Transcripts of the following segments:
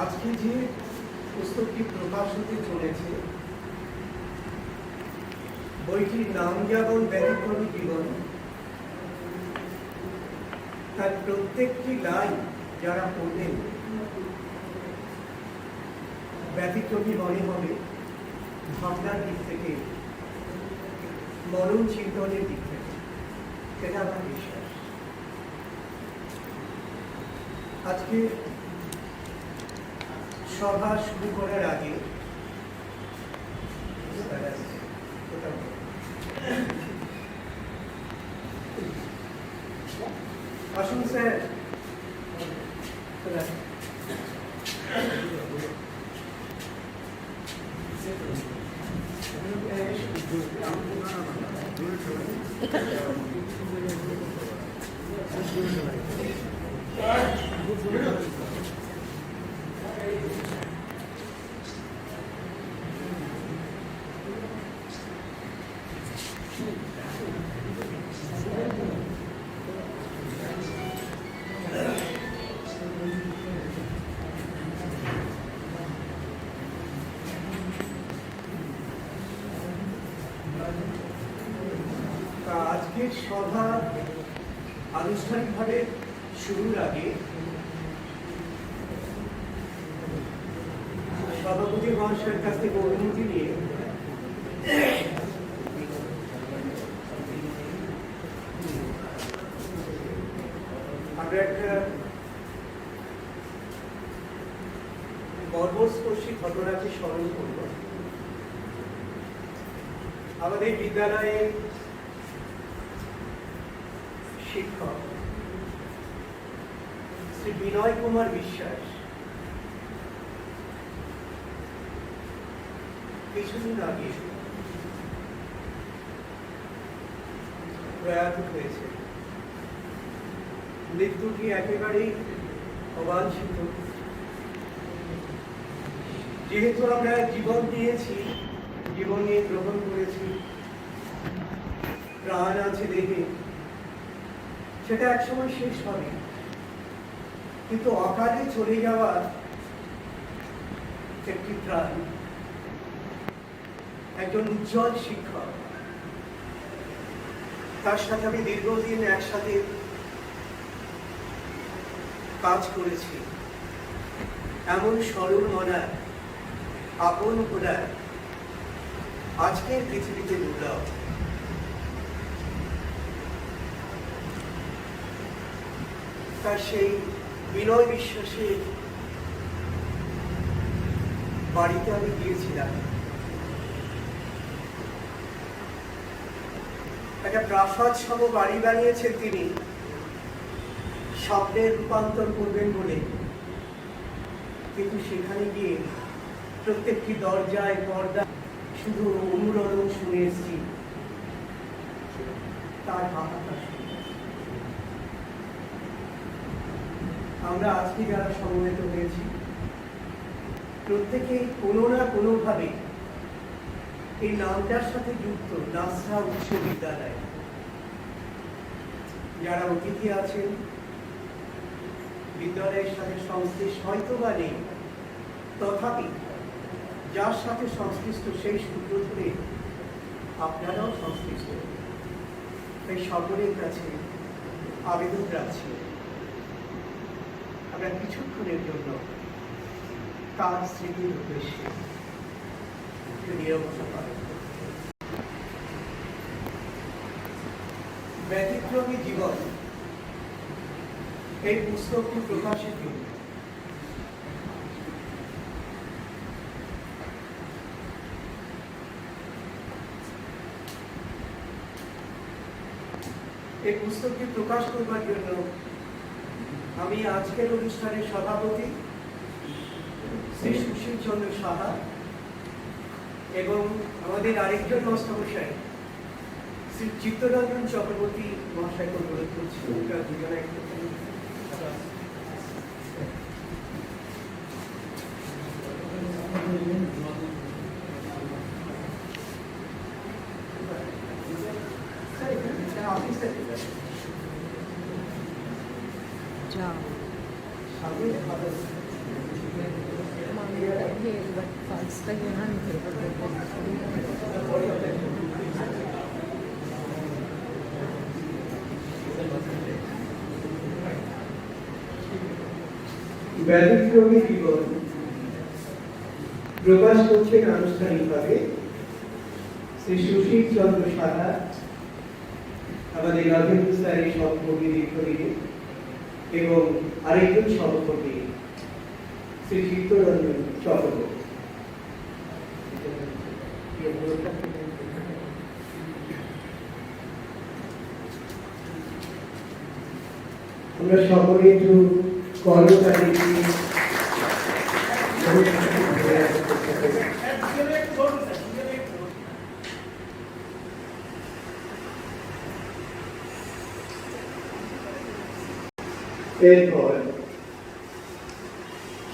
আজকে যে পুস্তকটি প্রকাশ হতে চলেছে, বইটির নাম যেমন ব্যতিক্রমী জীবন, তার প্রত্যেকটি লাইন যারা পড়বেন ব্যতিক্রমী মনে হবে, ভাবনার দিক থেকে, মনন চিন্তনের দিক থেকে। এটা আমার বিশ্বাস। আজকে সভা শুরু করার আগে আসুন স্যার। আজকের সভা আনুষ্ঠানিকভাবে শুরুর আগে সভাপতি মহাশয়ের কাছ থেকে অনুমতি নিয়ে আমরা একটা গর্ভস্পর্শী ঘটনাকে স্মরণ করব। আমাদের বিদ্যালয়ে শিক্ষক শ্রী বিনয় কুমার বিশ্বাস কিছুদিন আগে প্রয়াত হয়েছে। মৃত্যুটি একেবারেই অবাঞ্ছিত। যেহেতু আমরা জীবন দিয়েছি, জীবন নিয়ে গ্রহণ করেছি, প্রাণ আছে দেহে, সেটা একসময় শেষ হবে। কিন্তু অকালে চলে যাওয়ার একটি প্রাণ, একজন উজ্জ্বল শিক্ষক, তার সাথে আমি দীর্ঘদিন একসাথে কাজ করেছি। এমন সরল মনা, আপন ভোলা আজকের পৃথিবীতে দুর্লভ। তার সেই বিনয় বিশ্বাসের বাড়িতে আমি গিয়েছিলাম। একটা প্রাসাদ সম বাড়ি বানিয়েছেন তিনি, স্বপ্নের রূপান্তর করবেন বলে। কিন্তু সেখানে গিয়ে প্রত্যেকটি দরজায় পর্দা শুধু অনুরোধন শুনে এসেছি, তার হাহাকার শুনে। আমরা আজকে যারা সমবেত হয়েছি, প্রত্যেকেই কোনো না কোনোভাবে এই নামটার সাথে যুক্ত নাসরা উচ্চ বিদ্যালয়। যারা অতিথি আছেন, বিদ্যালয়ের সাথে সংশ্লিষ্ট হয়তো বা নেই, তথাপি যার সাথে সংশ্লিষ্ট সেই সূত্র ধরে আপনারাও সংশ্লিষ্ট। তাই সকলের কাছে আবেদন রাখছি, আমরা কিছুক্ষণের জন্য তার স্মৃতির উদ্দেশ্যে নীরবতা পালন করি। ব্যতিক্রমী জীবন এই পুস্তকটি প্রকাশিত এই পুস্তকটি প্রকাশ করবার জন্য আমি আজকের অনুষ্ঠানের সভাপতি শ্রী সুশীল চন্দ্র সাহা এবং আমাদের আরেকজন মাস্টারমশাই শ্রী চিত্তরঞ্জন চক্রবর্তী মহাশয়কে অনুরোধ করছি, দুজনে একটু যাও। but first again ব্যতিক্রমী জীবন প্রকাশ করছেন আনুষ্ঠানিকভাবে শ্রী সুশীল চন্দ্র সাহা, আমাদের রাজেন্দ্র স্যারের সহকর্মী দীর্ঘদিনে, এবং আরেকজন সহকর্মী শ্রী চিত্তরঞ্জন চক্রবর্তী। আমরা সকলে একটু কর্মচারী এরপর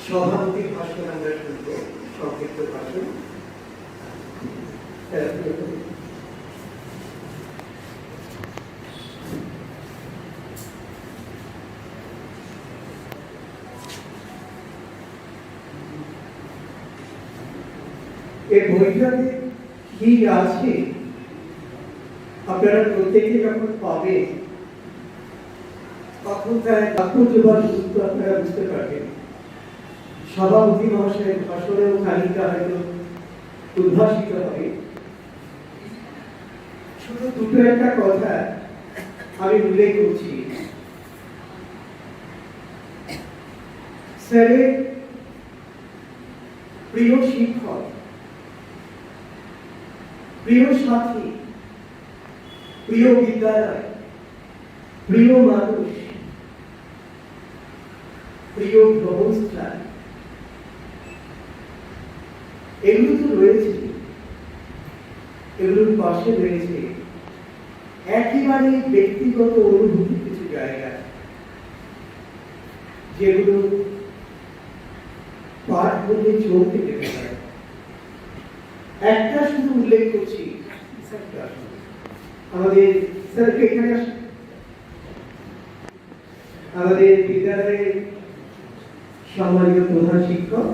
সভাপতির ভাষণ আমরা শুনব, সংক্ষিপ্ত ভাষণ। এই বইটাতে কি আছে আপনারা প্রত্যেকে যখন পাবেন তখন তার তাৎপর্যবাদ গুরুত্ব আপনারা বুঝতে পারবেন। সভাপতি মহাশয়ের ভাষণেও খানিকটা হয়তো উদ্ভাসিত হবে। শুধু দুটো একটা কথা আমি উল্লেখ করছি। স্যারের প্রিয় শিক্ষক, প্রিয় সাথী, প্রিয় বিদ্যালয়, প্রিয় মানুষ, প্রিয় ভ্রমণস্থান, এগুলো তো রয়েছে। এগুলোর পাশে রয়েছে একেবারে ব্যক্তিগত অনুভূতির কিছু জায়গা, যেগুলো পাঠ করলে চলতে পেতে পারে। একটা শুধু উল্লেখ করছি, আমাদের স্যারকে এখানে আমাদের বিদ্যালয়ের সম্মানিত প্রধান শিক্ষক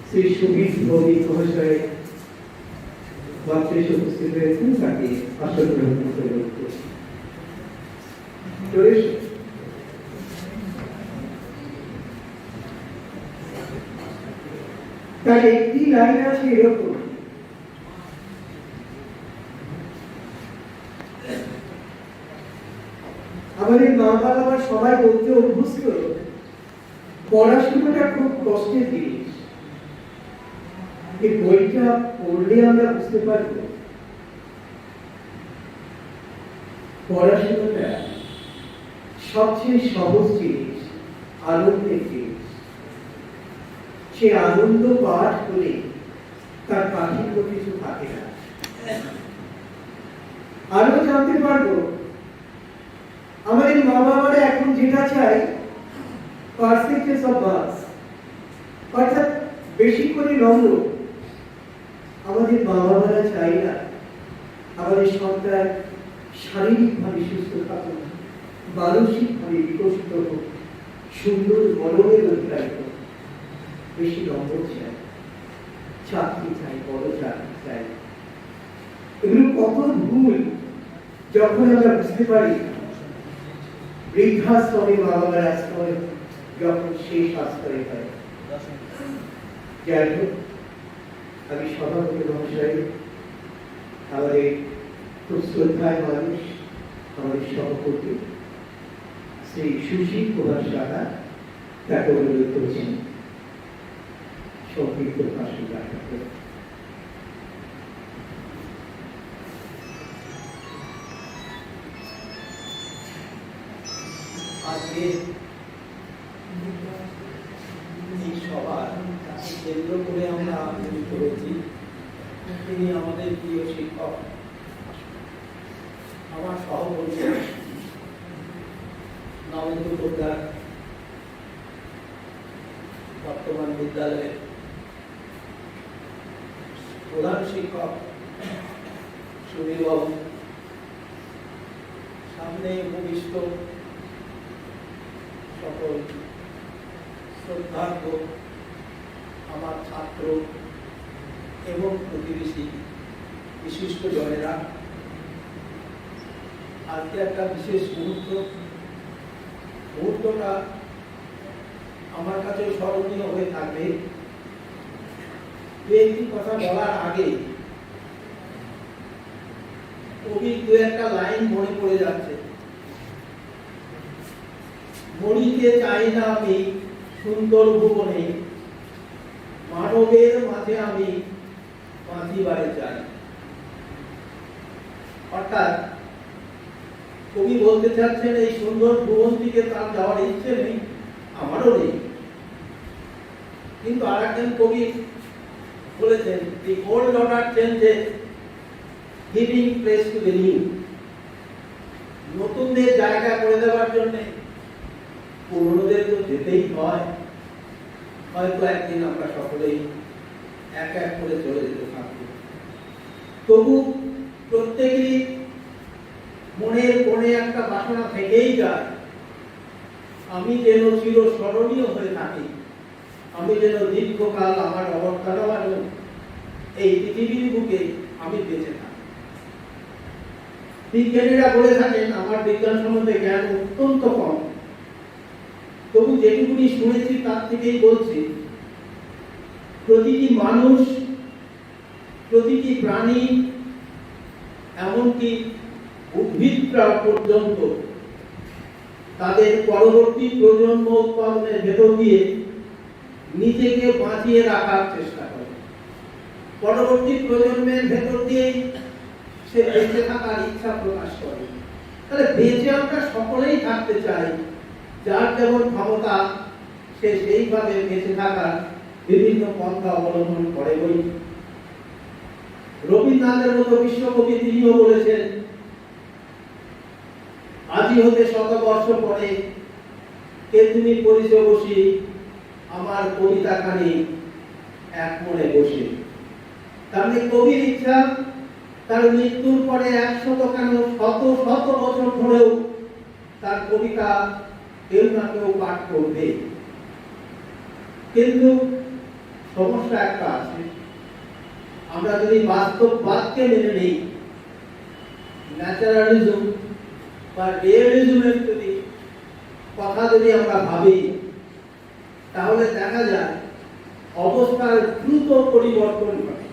শ্রী সুবীর ভৌমিক মহাশয় মঞ্চে উপস্থিত হয়েছেন, তাকে আসন গ্রহণ করতে তার একটি লাইন আছে এরকম: আমাদের মা বাবা সবাই বলতে অভ্যস্ত পড়াশোনাটা খুব কষ্টের জিনিস। এই বইটা পড়লে আমরা বুঝতে পারবো পড়াশোনাটা সবচেয়ে সহজ জিনিস, আনন্দের জিনিস। সে আনন্দ পাঠ করে তার কাঠিন্য কিছু থাকে না। আরো জানতে পারবো আমাদের মা বাবারা এখন যেটা চাই পার্সেন্টেজ অফ মার্কস, অর্থাৎ বেশি করে নম্বর। আমাদের মা বাবারা চাই না আমাদের সন্তান শারীরিকভাবে সুস্থ থাকুক, মানসিকভাবে বিকশিত হোক, সুন্দর মননের অধিকারী হোক। বেশি নম্বর চাই, চাকরি চাই, বড় চাকরি চাই। এগুলো কত ভুল যখন আমরা বুঝতে পারি। বৃদ্ধাশ্রমে মা বাবার আশ্রয় যখন শেষ আশ্রয় হয়। যাই হোক, আমি সভাপতি মহাশয়, আমাদের খুব শ্রদ্ধায় মানুষ, আমাদের সভাপতি শ্রী সুশীল কুমার সাহা, তাকে অনুরোধ করছেন সংক্ষিপ্ত ভাষণ রাখাতে। আজকে এই সভা কেন্দ্র করে আমরা মিলিত হয়েছি। তিনি আমাদের প্রিয় শিক্ষক, আমার সহকর্মী নবেন্দু পোদ্দার, বর্তমান বিদ্যালয়ের প্রধান শিক্ষক সুবীরবাবু, সামনে উপবিষ্ট সকল শ্রদ্ধার্ঘ আমার ছাত্র এবং প্রতিবেশী বিশিষ্ট জনেরা, আজকে একটা বিশেষ মুহূর্তটা আমার কাছে স্মরণীয় হয়ে থাকবে। দু একটি কথা বলার আগে কবির দু একটা লাইন মনে পড়ে যাচ্ছে। মরিতে চাই না আমি সুন্দর ভুবনে, মানবের মাঝে আমি বাঁচিবারে চাই। অর্থাৎ কবি বলতে চাচ্ছেন এই সুন্দর ভুবন থেকে তার যাওয়ার ইচ্ছে নেই, আমারও নেই। কিন্তু আর একজন কবি বলেছেন, the old order changes, giving place to the new. নতুনদের জায়গা করে দেওয়ার জন্য পুরনোদের তো যেতেই হয়। হয়তো একদিন আমরা সকলেই এক এক করে চলে যেতে থাকব। তবু প্রত্যেকেরই মনের কোণে একটা বাসনা থেকেই যায়, আমি যেন চিরস্মরণীয় হয়ে থাকি, আমি যেন দীর্ঘকাল আমার অবস্থান এই পৃথিবীর বুকে আমি বেঁচে থাকি। বিজ্ঞানীরা বলে থাকেন, আমার বিজ্ঞান সম্বন্ধে জ্ঞান অত্যন্ত কম, তবু যেটুকুনি শুনেছি তার থেকেই বলছি, প্রতিটি মানুষ, প্রতিটি প্রাণী, এমনকি উদ্ভিদরা পর্যন্ত তাদের পরবর্তী প্রজন্ম উৎপাদনের ভেতর দিয়ে নিজেকে বাঁচিয়ে রাখার চেষ্টা করে। পরবর্তী প্রজন্মের ভেতর দিয়েই সে বেঁচে থাকার ইচ্ছা প্রকাশ করে। তাহলে বেঁচে আমরা সকলেই থাকতে চাই, যার যেমন ক্ষমতা সে সেইভাবে বেঁচে থাকার বিভিন্ন পন্থা অবলম্বন করে। বই রবীন্দ্রনাথের মতো বিশ্বকবি তিনিও বলেছেন, আজি হতে 100 বর্ষ পরে কে তুমি পরিচে বসি আমার কবিতাখানি এক মনে বসে। তার মানে কবির ইচ্ছা তার মৃত্যুর পরে 100 কেন 100 বছর ধরেও তার কবিতা কেউ না কেউ পাঠ করবে। কিন্তু সমস্যা একটা আছে, আমরা যদি বাস্তববাদকে মেনে নিই, ন্যাচারালিজম বা রিয়েলিজমের যদি কথা যদি আমরা ভাবি, তাহলে দেখা যায় অবস্থার দ্রুত পরিবর্তন ঘটে।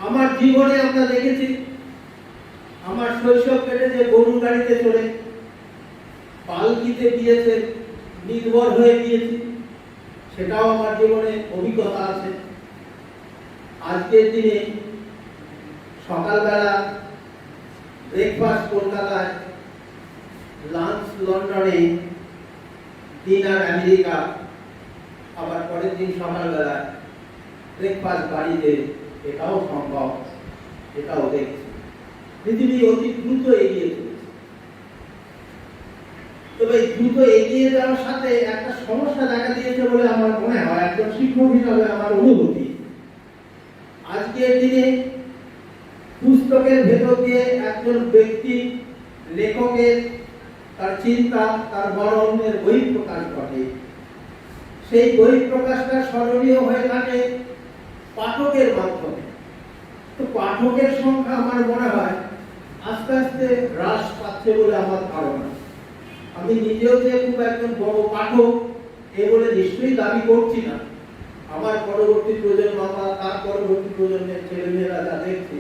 আমার জীবনে আমরা দেখেছি, আমার শৈশব কেটেছে গরুর গাড়িতে চড়ে, পালকিতে গিয়েছে, নির্ভর হয়ে গিয়েছি, সেটাও আমার জীবনে অভিজ্ঞতা আছে। আজকের দিনে সকালবেলা ব্রেকফাস্ট কলকাতায়, লাঞ্চ লন্ডনে, ডিনার আমেরিকা, আবার পরের দিন সকালবেলায় ব্রেকফাস্ট বাড়িতে, এটাও সম্ভব, এটাও দেখছি। পৃথিবী অতি দ্রুত এগিয়ে চলেছে। তবে দ্রুত এগিয়ে যাওয়ার সাথে একটা সমস্যা দেখা দিয়েছে বলে আমার মনে হয়, একজন শিক্ষক হিসাবে আমার অনুভূতি। আজকের দিনে পুস্তকের ভেতর দিয়ে একজন ব্যক্তি, লেখকের তার চিন্তা, তার বরণের বহিঃপ্রকাশ ঘটে। সেই বহিঃপ্রকাশটা স্মরণীয় হয়ে থাকে পাঠকের মাধ্যমে। তো পাঠকের সংখ্যা আমার মনে হয় আস্তে আস্তে হ্রাস পাচ্ছে বলে আমার ধারণা। আমি নিজেও যে খুব একজন বড় পাঠক এ বলে নিশ্চয়ই দাবি করছি না। আমার পরবর্তী প্রজন্ম বা তার পরবর্তী প্রজন্মের ছেলেমেয়েরা যা দেখছি,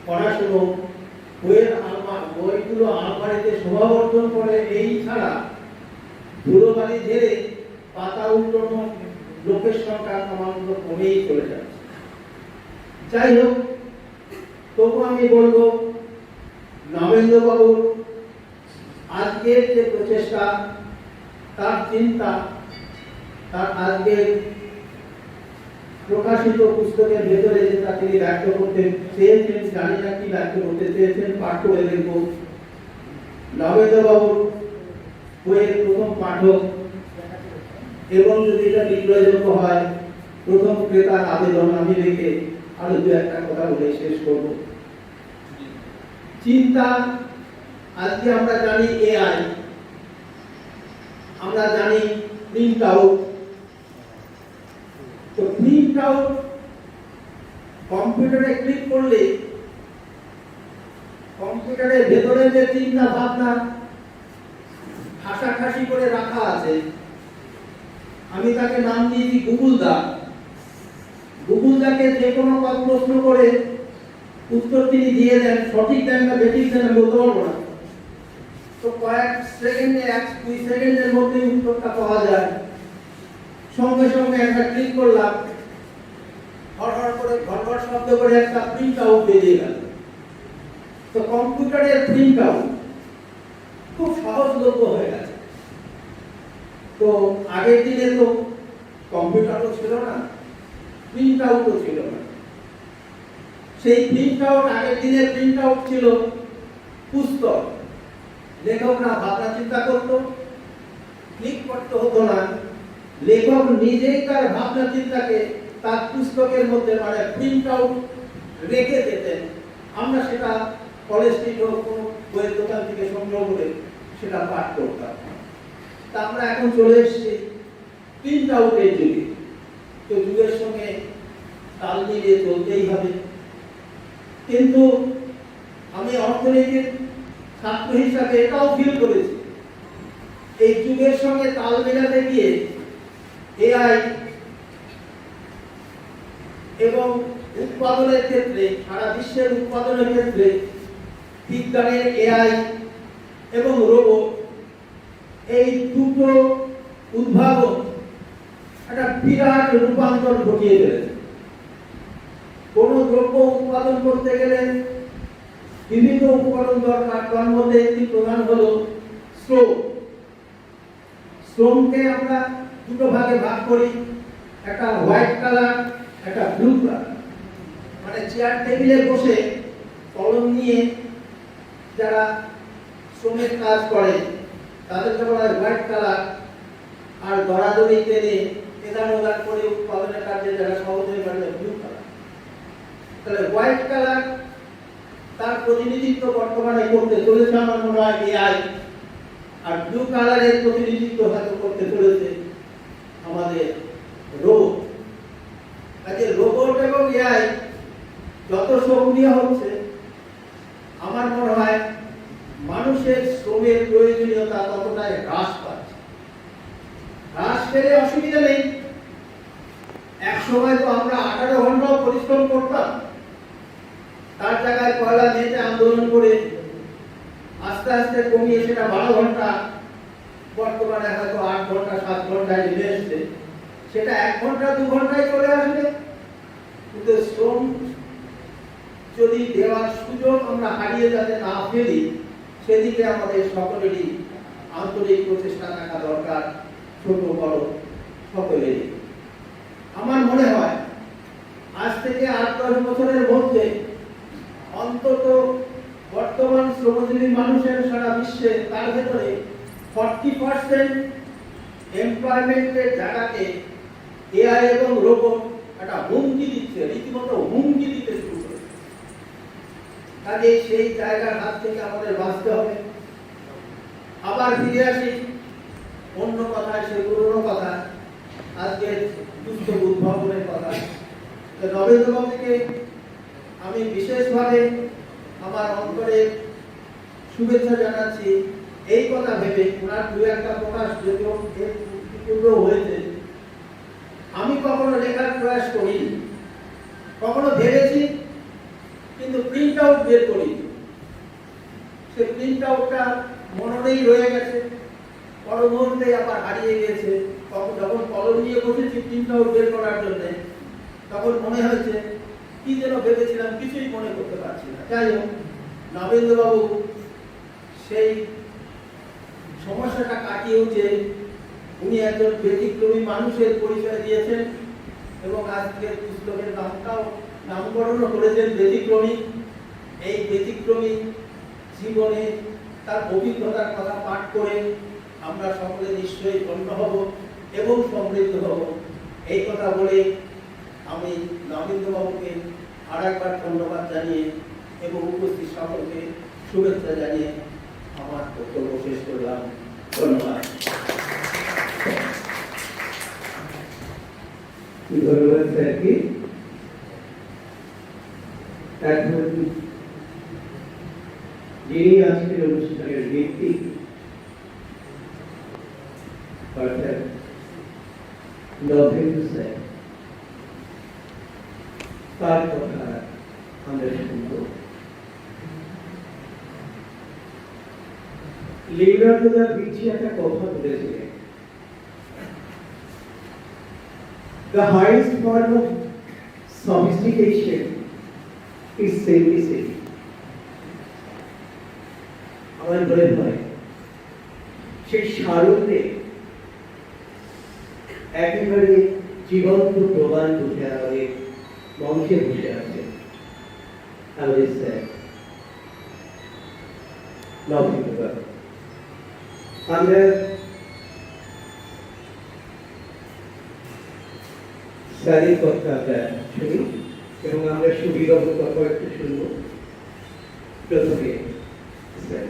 পড়াশুনো, বইগুলো আলমারিতে শোভাবর্ধন করে, এই ছাড়া ধুলোবালি ঝেড়ে পাতা উল্টানো লোকের সংখ্যা ক্রমাগত কমেই চলে যাচ্ছে। যাই হোক, তবু আমি বলবো, নবেন্দ্র বাবুর আজকের যে প্রচেষ্টা, তার চিন্তা, তার আজকের প্রকাশিত পুস্তকের ভেতরে যেটা তিনি ব্যক্ত করতে চেয়েছেন, জানি না কি ব্যক্ত করতে চেয়েছেন, পাঠ করে দেখব। নবেন্দ্র বাবুর বইয়ের প্রথম পাঠক, এবং যদি এটা বিক্রয়যোগ্য হয়, প্রথম ক্রেতার আবেদন আমি রেখে আরো দু একটা কথা বলে শেষ করব। চিন্তা, আজকে আমরা জানি এআই, আমরা জানি প্রিন্ট আউট। তো প্রিন্ট আউট কম্পিউটারে ক্লিক করলে কম্পিউটারের ভেতরে যে চিন্তা ভাবনা ঠাসাঠাসি করে রাখা আছে, আমি তাকে নাম দিয়েছি গুগল দা। গুগল দাকে যে কোনো প্রশ্ন করে উত্তর তিনি দিয়ে দেন, সঠিক দেন না বেঠিক দেন আমি বলতে পারবো না। তো কয়েক সেকেন্ডে 1-2 সেকেন্ডের মধ্যে উত্তরটা পাওয়া যায়। সঙ্গে সঙ্গে একটা ক্লিক করলাম, হড়হড় করে ঘড়ঘড় শব্দ করে একটা প্রিন্ট আউট বেরিয়ে গেল। তো কম্পিউটারের প্রিন্ট আউট খুব সহজলভ্য হয়ে গেছে। তো আগের দিনে তো কম্পিউটারও ছিল না, প্রিন্ট আউটও ছিল না। সেই প্রিন্ট আউট, আগের দিনের প্রিন্ট আউট ছিল পুস্তক। লেখকরা ভাবনা চিন্তা করত, ক্লিক করতে হতো না, লেখক নিজেই তার ভাবনা চিন্তাকে তার পুস্তকের মধ্যে মানে প্রিন্ট আউট রেখে যেতেন। আমরা সেটা কলেজ স্ট্রিট হোক কোনো বইয়ের দোকান থেকে সংগ্রহ করে সেটা পাঠ করতাম। তা আমরা এখন চলে এসেছি প্রিন্ট আউটের যুগে। তো যুগের সঙ্গে তাল মিলিয়ে চলতেই হবে। কিন্তু আমি অর্থনীতির ছাত্র হিসাবে এটাও ফিল করেছি, এই যুগের সঙ্গে তাল মেলাতে গিয়ে এআই এবং উৎপাদনের ক্ষেত্রে, সারা বিশ্বের উৎপাদনের ক্ষেত্রে বিজ্ঞানের এআই এবং রোবট, এই দুটো উদ্ভাবন একটা বিরাট রূপান্তর ঘটিয়ে ফেলেছে। কোন দ্রব্য উৎপাদন করতে গেলে বিভিন্ন উপকরণ দরকার, তার মধ্যে একটি প্রধান হলো শ্রম। শ্রমকে আমরা দুটো ভাগে ভাগ করি, একটা হোয়াইট কালার, একটা ব্লু কালার। মানে চেয়ার টেবিলে বসে কলম নিয়ে যারা শ্রমের কাজ করে তাদেরকে বলা হয় হোয়াইট কালার, আর দরাদরি টেনে এদান ওদান করে উৎপাদনের কাজে যারা সহজে করে ব্লু কালার। তাহলে হোয়াইট কালার তার প্রতিনিধিত্ব বর্তমানে করতে চলেছে আমার মনে হয় এআই, আর ব্লু কালারের প্রতিনিধিত্ব হয়তো করতে চলেছে আমাদের রোবট। কাজে রোবট এবং এআই যত সক্রিয় হচ্ছে আমার মনে হয় মানুষের শ্রমের প্রয়োজনীয়তা ততটাই হ্রাস পাচ্ছে। হ্রাস পেলে অসুবিধা নেই, এক সময় তো আমরা 18 ঘন্টাও পরিশ্রম করতাম, তার জায়গায় পয়লা মেতে আন্দোলন করে আস্তে আস্তে কমিয়ে সেটা 12 ঘন্টা, বর্তমানে হয়তো 8 ঘন্টা 7 ঘন্টায় নেমে এসছে। সেটা 1 ঘন্টা 2 ঘন্টায় চলে আসবে। কিন্তু শ্রম যদি দেওয়ার সুযোগ আমরা হারিয়ে যাতে না ফেলি, সেদিকে আমাদের সকলেরই আন্তরিক প্রচেষ্টা থাকা দরকার, ছোট বড় সকলেরই। আমার মনে হয় আজ থেকে 8-10 বছরের মধ্যে অন্তত বর্তমান শ্রমজীবী মানুষের সারা বিশ্বে তার ভেতরে 40% এমপ্লয়মেন্টের জায়গাকে এআই এবং রোবট একটা হুমকি দিচ্ছে, রীতিমতো হুমকি দিতে শুরু করেছে। কাজে সেই জায়গার হাত থেকে আমাদের বাঁচতে হবে। আবার ফিরে আসি অন্য কথায়, সে পুরোনো কথা, আজকে পুস্তক উদ্ভাবনের কথা। নবেন্দ্রবাবুকে আমি বিশেষভাবে আমার অন্তরে শুভেচ্ছা জানাচ্ছি এই কথা ভেবে, ওনার দু একটা প্রকাশ যদিও পূর্ণ হয়েছে। আমি কখনো লেখার প্রয়াস করিনি, কখনো ভেবেছি কিন্তু প্রিন্ট আউট বের করিনি। সে প্রিন্ট আউটটা মনেই রয়ে গেছে, পর মুহূর্তে আবার হারিয়ে গেছে। যখন কলম নিয়ে বসেছি প্রিন্ট আউট বের করার জন্য, তখন মনে হয়েছে কি যেন ভেবেছিলাম, কিছুই মনে করতে পারছি না। যাই হোক, নবেন্দ্রবাবু সেই সমস্যাটা কাটিয়ে উঠে উনি একজন ব্যতিক্রমী মানুষের পরিচয় দিয়েছেন এবং আজকে পুস্তকের নামটাও নামকরণও করেছেন ব্যতিক্রমী। এই ব্যতিক্রমী জীবনে তার অভিজ্ঞতার কথা পাঠ করে আমরা সকলে নিশ্চয়ই ধন্য হব এবং সমৃদ্ধ হব। এই কথা বলে আমি নবেন্দ্রবাবুকে আর একবার ধন্যবাদ জানিয়ে এবং উপস্থিত সকলকে শুভেচ্ছা জানিয়ে আমার বক্তব্য শেষ করলাম। ধন্যবাদ। nothing to say. তার কথা আমরা শুনব। লিওনার্দো দা ভিঞ্চি একটা কথা বলেছিলেন, the highest form of sophistication is simplicity. আমার মনে হয় সেই সারণ্যে একেবারে জীবন্ত প্রমাণ উঠে আমাদের মঞ্চে বসে আছে। আমাদের স্যার নবীনগর, আমরা স্যারের কথা আমরা শুনি এবং আমরা সুবিধা কথা একটু শুনব। প্রথমে স্যার।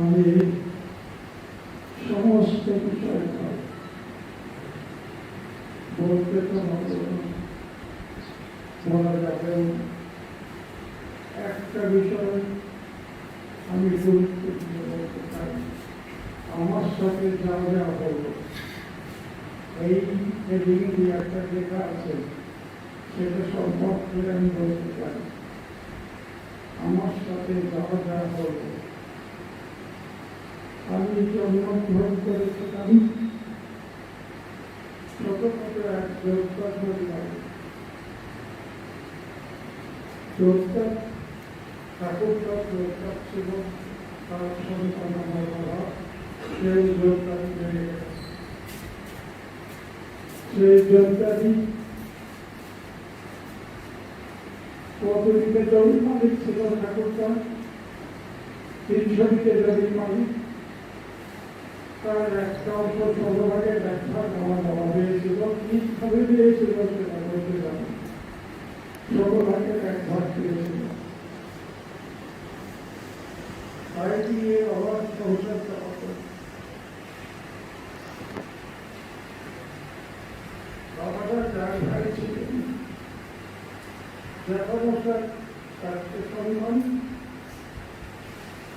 আমি সমস্ত বিষয় বলতে তো বলা যাবে, একটা বিষয় আমি গুরুত্বপূর্ণ বলতে চাই। আমার সাথে যা যা হল, এই হেডিং একটা লেখা আছে, সেটা সম্পর্কে আমি বলতে চাই। আমার সাথে যা যা হল, আমি জন্মগ্রহণ করেছিলাম ছোটখাটো এক যোদ্ধা পরিবারে। যোদ্ধা ঠাকুরটা যোদ্ধা ছিল, তার সন্তান আমার বাবা, সেই যোদ্ধাটি বেড়ে গেছে। সেই যোদ্ধাটি কতদিকে জমির মালিক ছিল ঠাকুরটা, 300 বিঘে জমির মালিক। তার একটা অংশ ষোলভাগের ব্যাখ্যা আমার বাবা দিয়েছিল, কিভাবে দিয়েছিল সেটা বলতে জানি। ষোলভাগের এক ভাগ দিয়েছিল, তাই দিয়ে অবাধ সংসার চালাত। বাবাটা যার ভাই ছিলেন, জ্যাঠামশাই চারটে সন্তান,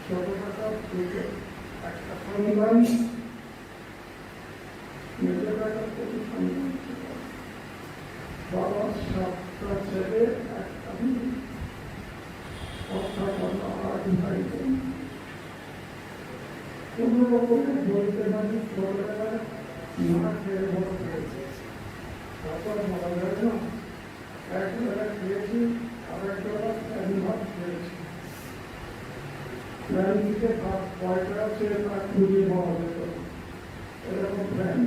ছোট টাকা একটা সন্তান, মেজো টাকার প্রতি সন্তান ছিল। বাবার 7টা ছেলে, একটা মেয়ে, অর্থাৎ 8 ভাই বোন। কোনো রকমের বলতে মানে ছোটবেলায় না খেয়ে বড় হয়েছে, তারপর বলা যায় না, একবেলা খেয়েছি, আরেকবেলা ফ্যান ভাত খেয়েছি। ফ্যান দিকে কয়টা আছে তা খুঁজে পাওয়া যেত, এরকম ফ্যান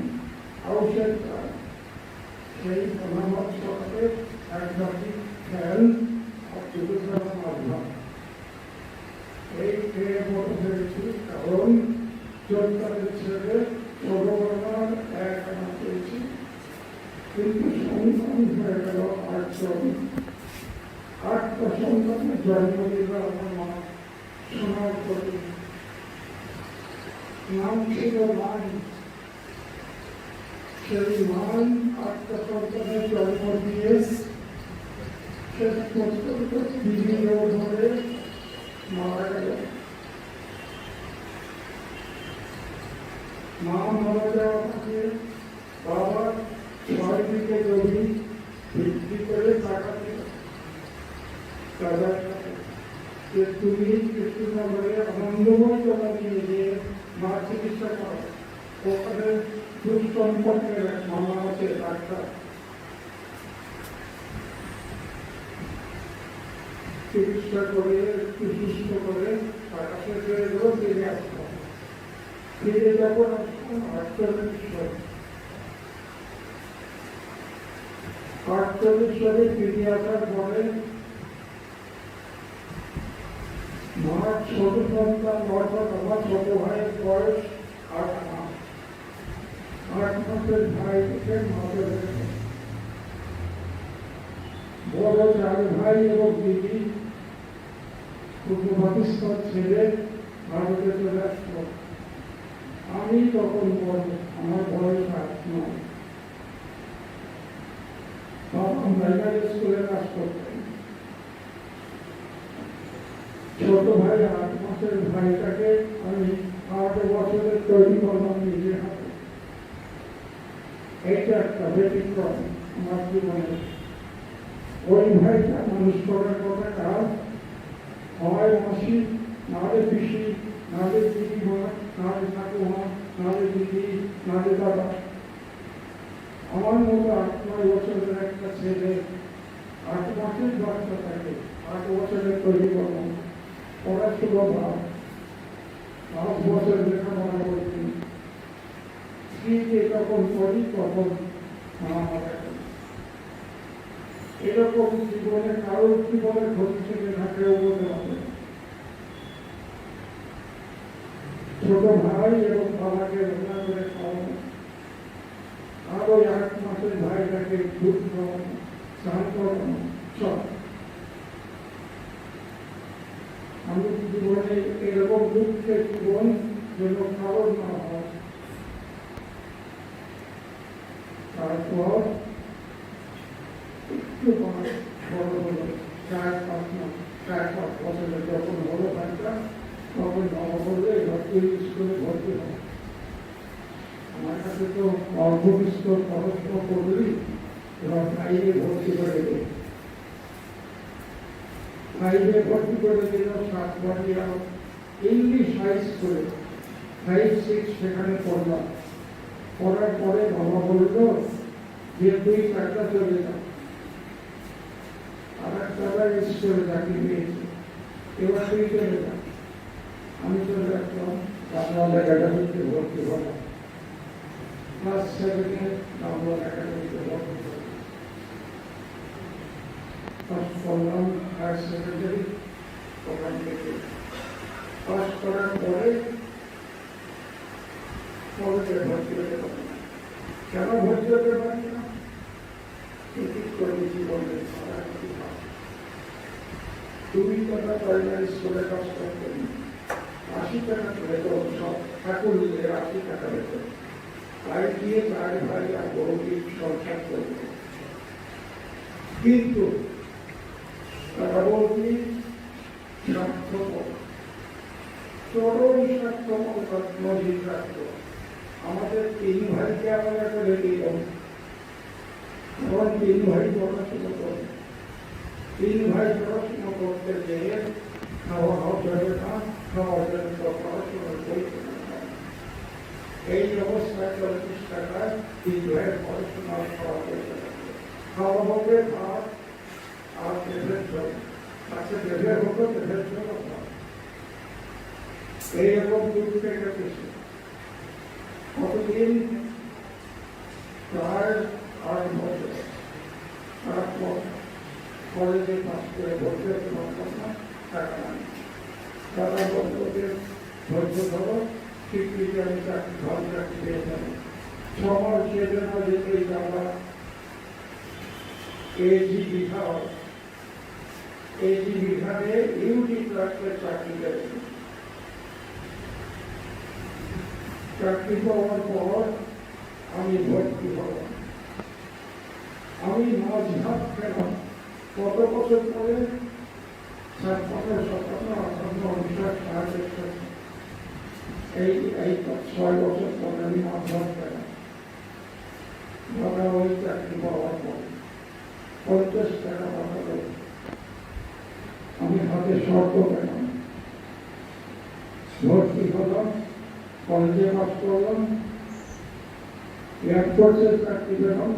আউশের ফ্যান, সেই ধন্যবাদ সরকারে একবারটি ফ্যান আর চতুর্থ মাধ্যম। এই খেয়ে বড় হয়েছি, কারণ যোদ্ধাদের ছেলে ছোটবেলার এক আনা পেয়েছি, কিন্তু সন্তান হয়ে গেল 8 জন। 8টা সন্তানের জন্ম দিল আমার মা সোনার করি, নাম ছিল মান। সেই মান 8টা সন্তানের জন্ম দিয়ে শেষ পর্যন্ত বিভিন্ন ধরে মারা গেল। মা মারা যাওয়া থেকে বাবা 6 বিঘে জমি বিক্রি করে টাকা দিল দাদার সাথে, যে তুমি কৃষ্ণনগরে আনন্দময় জমা নিয়ে গিয়ে মা চিকিৎসা করো। ওখানে দুঃসম্পর্কের এক মামা আছে, ডাক্তার, চিকিৎসা করে একটু সুস্থ করে টাকা শেষ হয়ে গেল, ফিরে আসলো। ফিরে যখন আসলাম 48 48 সালে ফিরে আসার পরে মার ছোট সন্তান অর্থাৎ আমার ছোট ভাইয়ের বয়স 8 মাস। 8 মাসের ভাইকে মাকে রেখে বড় 4 ভাই এবং দিদি পূর্ব পাকিস্তান ছেড়ে ভারতে চলে আসলো। আমি তখন বড়, আমার বয়স 8 নয়। বাবা প্রাইমারি স্কুলে কাজ করতেন। ছোট ভাই 8 মাসের ভাইটাকে আমি 8 বছরের তৈরি করলাম নিজে হাতে। এইটা একটা ব্যতিক্রম আমার জীবনে। ওই ভাইটা মানুষ করার কথা কাজ হয় মাসি, নাহলে পিসি, নাহলে দিদিমা, নাহলে ঠাকুমা, নাহলে দিদি, নাহলে দাদা। আমার মতো 8-9 বছরের একটা ছেলে 8 মাসের বাচ্চাটাকে 8 বছরের তৈরি করবো। পড়াশুনো ভাব 5 বছর লেখাপড়া করছি। স্ত্রীকে যখন করি তখন মারা গেল। এরকম জীবনে কারোর জীবনে ক্ষতি থেকে থাকলেও বলতে হবে। ছোট ভাই এবং বাবাকে রান্না করে খাওয়ানো, আরো 8 মাসের ভাইটাকে দুধ খাওয়ানো, স্নান করানো, সব। আমি জীবনে এরকম দুঃখের জীবন যেন কারোর না হয়। তারপর একটু বড় হলো, 4-5 মাস, 4-5 বছরের যখন হলো বাচ্চা, তখন বাবা বললে স্কুলে ভর্তি হয়। আমার কাছে তো অল্প বিস্তর পড়াশোনা করলি, এবার 5-এ ভর্তি করে দেবে। 5-এ ভর্তি করে দিল। 7 বছর ইংলিশ হাই স্কুলে 5-6 সেখানে পড়লাম। পড়ার পরে বাবা বলল যে তুই টাকা চলে যা, আর একটা স্কুলে চাকরি পেয়েছি, এবার তুই চলে যা। আমি চলে আসলাম বাংলা একাডেমিতে ভর্তি হলাম। ক্লাস 7-এ বাংলা একাডেমিতে ভর্তি হলাম। পাস করলাম হায়ার সেকেন্ডারি, ওখান থেকে পাস করার পরে কলেজে ভর্তি হতে পারি না। কেন ভর্তি হতে পারি না? টিকিট করে জীবনের সারা কিছু পাস। 2 টাকা প্রাইমারি স্কুলে কাজ করতেন, 80 টাকা বেতন, সব ঠাকুর নিয়ে 80 টাকা বেতন। তাই দিয়ে 4 ভাই আর বড়দিন সংসার করত। কিন্তু তারা বলছি স্বার্থপর, চরম স্বার্থপর নজির রাখত। আমাদের 3 ভাইকে আমরা করে দিলাম। এখন 3 ভাই পড়াশোনা করে, 3 ভাই পড়াশোনা করতে গিয়ে খাওয়া যাবে না, খাওয়া যাবে না, পড়াশোনার বই কেনা যায়। এই অবস্থায় 40 টাকায় 3 ভাইয়ের পড়াশোনা খাওয়া পয়সা লাগবে। খাওয়া হবে ভাত আর পেঁপের ঝোল। আচ্ছা, পেঁপের হতো, পেঁপের ঝোল হতো। এইরকম দুধ থেকে পেয়েছে। কতদিন? প্রায় 8 বছর। তারপর কলেজে পাস করে ভর্তি হতে পারতাম না, টাকা নাই। দাদা বন্ধুকে ধৈর্য ধরো, স্বীকৃতি আমি ভালো চাকরি পেয়ে যাবো। 6 মাস যেতে না যেতেই আমরা এজি বিভাগে ইউটি ক্লার্কের চাকরি পেয়েছি। চাকরি পাওয়ার পর আমি ভর্তি হলাম। আমি মাঝহাট খেলাম। কত বছর পরে? 7, 15, 17, 18, 19, এই 6 বছর পরে আমি মাঝহাট খেলাম। ভাড়া ওই চাকরি পাওয়ার পর 50 টাকা ভাড়া দেয়। আমি হাতে শর্ত পেলাম, ভর্তি হলাম, কলেজে পাস করলাম, এয়ারফোর্সের চাকরি পেলাম।